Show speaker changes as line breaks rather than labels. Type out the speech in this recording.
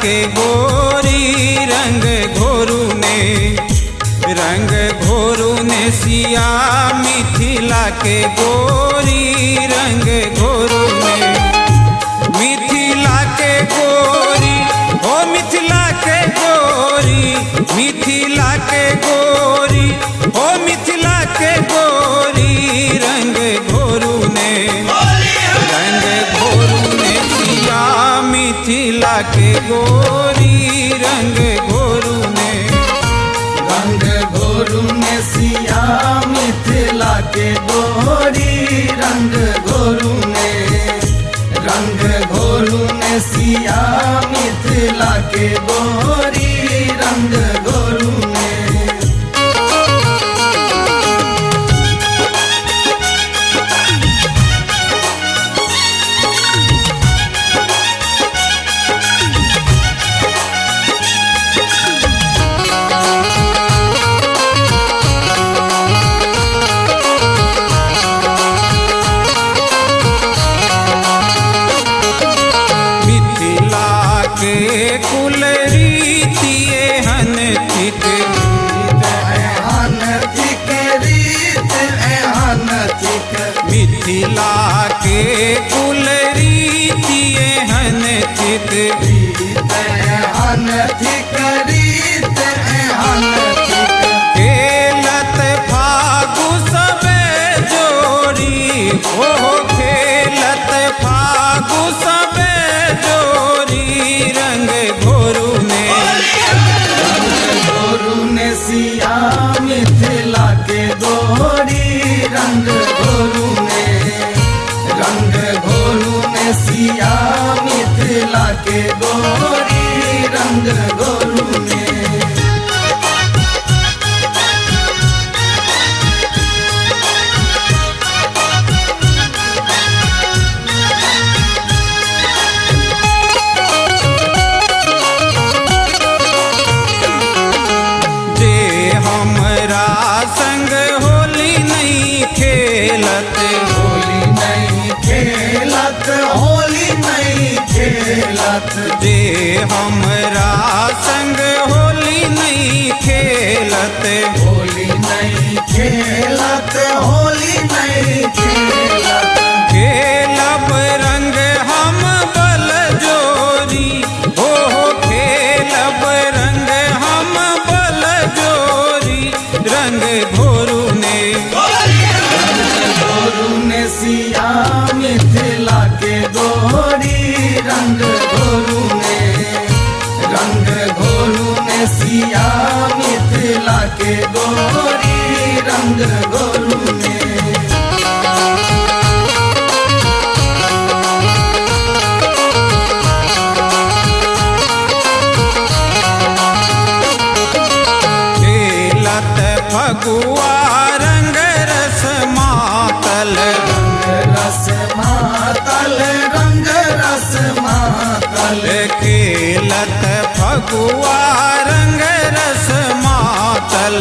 के गोरी रंग घोरू ने सिया मिथिला के गोरी रंग घोरू ने मिथिला के गोरी ओ मिथिला के गोरी मिथिला के गोरी ओ मिथिला के गोरी रंग घोरू ने सिया मिथिला के गोरी रंग घोरू ने
सिया मिथिला के गोरी रंग घोरू ने सिया मिथिला के गोरी रंग घोरू ने
कुल रीतिए हन थिक मिथिला के कुल रीतिए हन थिक खेलत फागु सबे जोड़ी हो खेलत फागु सबे जोड़ी रंग घोरू
ने सिया मिथिला के गोरी रंग घोरू ने सिया मिथिला के गोरी रंग घोरू ने
संग होली नहीं खेलत जे हमरा संग होली नहीं खेलत खेलब रंग हम बल जोरी हो खेलब रंग हम बल जोरी रंग घोरू
ने सिया मिथिला के गोरी रंग घोरू ने सिया मिथिला के गोरी रंग घोरू ने
फगुआ रंग रस मातल खेलत फगुआ रंग रस मातल